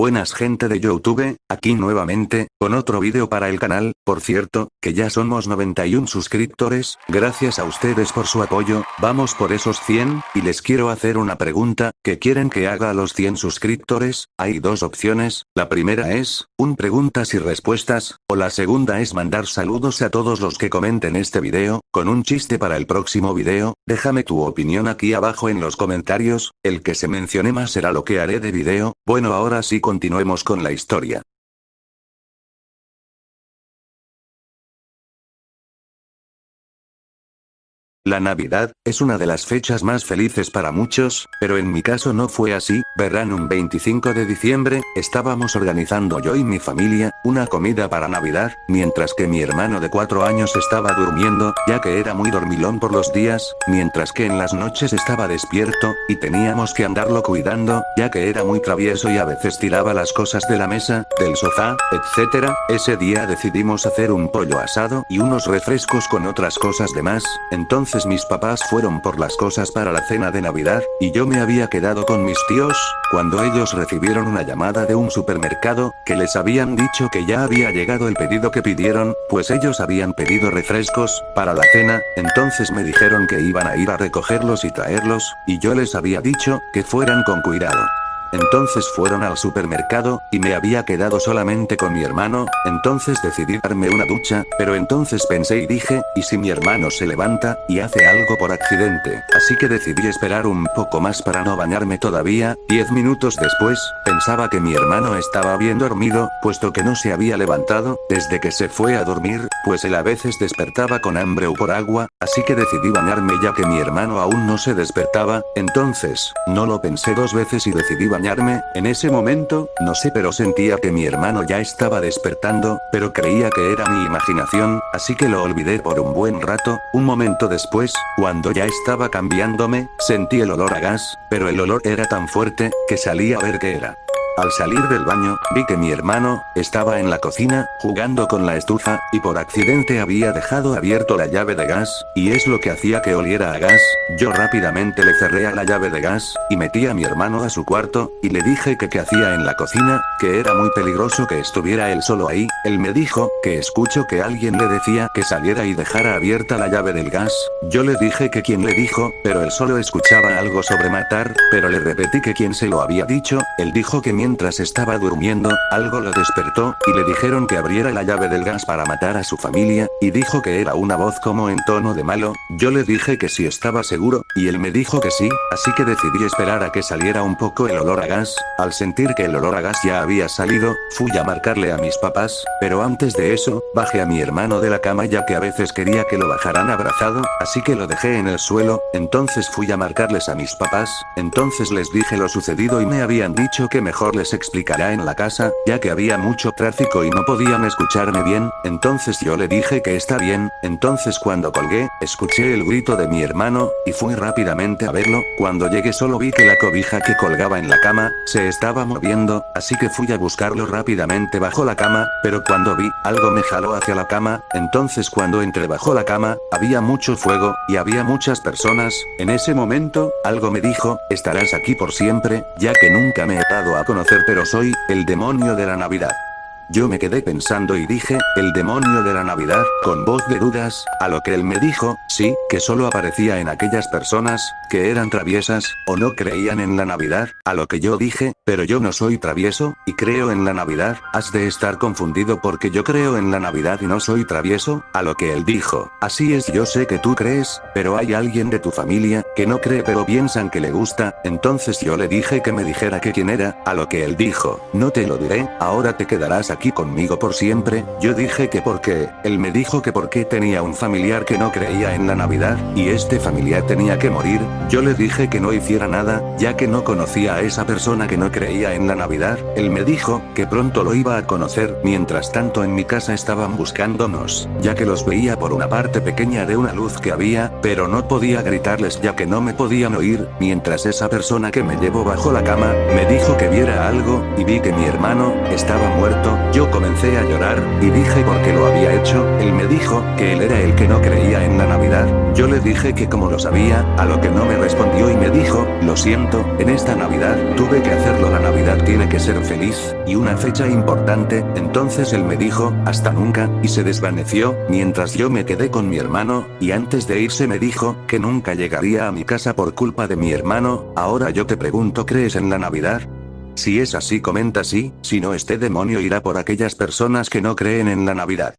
Buenas gente de YouTube, aquí nuevamente, con otro vídeo para el canal. Por cierto, que ya somos 91 suscriptores, gracias a ustedes por su apoyo, vamos por esos 100, y les quiero hacer una pregunta, ¿qué quieren que haga a los 100 suscriptores? Hay dos opciones, la primera es, un preguntas y respuestas, o la segunda es mandar saludos a todos los que comenten este video, con un chiste para el próximo video. Déjame tu opinión aquí abajo en los comentarios, el que se mencione más será lo que haré de video. Bueno, ahora sí continuemos con la historia. La Navidad, es una de las fechas más felices para muchos, pero en mi caso no fue así. Verán, un 25 de diciembre, estábamos organizando yo y mi familia, una comida para Navidad, mientras que mi hermano de 4 años estaba durmiendo, ya que era muy dormilón por los días, mientras que en las noches estaba despierto, y teníamos que andarlo cuidando, ya que era muy travieso y a veces tiraba las cosas de la mesa, del sofá, etc. Ese día decidimos hacer un pollo asado y unos refrescos con otras cosas de más. Entonces mis papás fueron por las cosas para la cena de Navidad, y yo me había quedado con mis tíos, cuando ellos recibieron una llamada de un supermercado, que les habían dicho que ya había llegado el pedido que pidieron, pues ellos habían pedido refrescos, para la cena. Entonces me dijeron que iban a ir a recogerlos y traerlos, y yo les había dicho, que fueran con cuidado. Entonces fueron al supermercado, y me había quedado solamente con mi hermano, entonces decidí darme una ducha, pero entonces pensé y dije, ¿y si mi hermano se levanta, y hace algo por accidente? Así que decidí esperar un poco más para no bañarme todavía. 10 minutos después, pensaba que mi hermano estaba bien dormido, puesto que no se había levantado, desde que se fue a dormir, pues él a veces despertaba con hambre o por agua, así que decidí bañarme ya que mi hermano aún no se despertaba. Entonces, no lo pensé dos veces y decidí bañarme. En ese momento, no sé, pero sentía que mi hermano ya estaba despertando, pero creía que era mi imaginación, así que lo olvidé por un buen rato. Un momento después, cuando ya estaba cambiándome, sentí el olor a gas, pero el olor era tan fuerte, que salí a ver qué era. Al salir del baño, vi que mi hermano estaba en la cocina, jugando con la estufa, y por accidente había dejado abierto la llave de gas, y es lo que hacía que oliera a gas. Yo rápidamente le cerré a la llave de gas, y metí a mi hermano a su cuarto, y le dije que qué hacía en la cocina, que era muy peligroso que estuviera él solo ahí. Él me dijo, que escuchó que alguien le decía que saliera y dejara abierta la llave del gas. Yo le dije que quién le dijo, pero él solo escuchaba algo sobre matar, pero le repetí que quién se lo había dicho. Él dijo que mientras estaba durmiendo, algo lo despertó, y le dijeron que abriera la llave del gas para matar a su familia, y dijo que era una voz como en tono de malo. Yo le dije que si estaba seguro, y él me dijo que sí, así que decidí esperar a que saliera un poco el olor a gas. Al sentir que el olor a gas ya había salido, fui a marcarle a mis papás, pero antes de eso, bajé a mi hermano de la cama ya que a veces quería que lo bajaran abrazado, así que lo dejé en el suelo. Entonces fui a marcarles a mis papás, entonces les dije lo sucedido y me habían dicho que mejor les explicará en la casa, ya que había mucho tráfico y no podían escucharme bien. Entonces yo le dije que está bien. Entonces cuando colgué, escuché el grito de mi hermano, y fui rápidamente a verlo. Cuando llegué solo vi que la cobija que colgaba en la cama, se estaba moviendo, así que fui a buscarlo rápidamente bajo la cama, pero cuando vi, algo me jaló hacia la cama. Entonces cuando entré bajo la cama, había mucho fuego, y había muchas personas. En ese momento, algo me dijo, estarás aquí por siempre, ya que nunca me he dado a conocer, pero soy el demonio de la Navidad. Yo me quedé pensando y dije, el demonio de la Navidad, con voz de dudas, a lo que él me dijo, sí, que solo aparecía en aquellas personas, que eran traviesas, o no creían en la Navidad, a lo que yo dije, pero yo no soy travieso, y creo en la Navidad. Has de estar confundido porque yo creo en la Navidad y no soy travieso, a lo que él dijo, así es, yo sé que tú crees, pero hay alguien de tu familia, que no cree pero piensan que le gusta. Entonces yo le dije que me dijera que quién era, a lo que él dijo, no te lo diré, ahora te quedarás aquí conmigo por siempre. Yo dije que porque, él me dijo que porque tenía un familiar que no creía en la Navidad, y este familiar tenía que morir. Yo le dije que no hiciera nada, ya que no conocía a esa persona que no creía en la Navidad. Él me dijo, que pronto lo iba a conocer. Mientras tanto en mi casa estaban buscándonos, ya que los veía por una parte pequeña de una luz que había, pero no podía gritarles ya que no me podían oír. Mientras esa persona que me llevó bajo la cama, me dijo que viera algo, y vi que mi hermano, estaba muerto. Yo comencé a llorar, y dije por qué lo había hecho. Él me dijo que él era el que no creía en la Navidad. Yo le dije que como lo sabía, a lo que no me respondió y me dijo, lo siento, en esta Navidad, tuve que hacerlo, la Navidad tiene que ser feliz, y una fecha importante. Entonces él me dijo, hasta nunca, y se desvaneció, mientras yo me quedé con mi hermano, y antes de irse me dijo, que nunca llegaría a mi casa por culpa de mi hermano. Ahora yo te pregunto, ¿crees en la Navidad? Si es así, comenta sí, si no, este demonio irá por aquellas personas que no creen en la Navidad.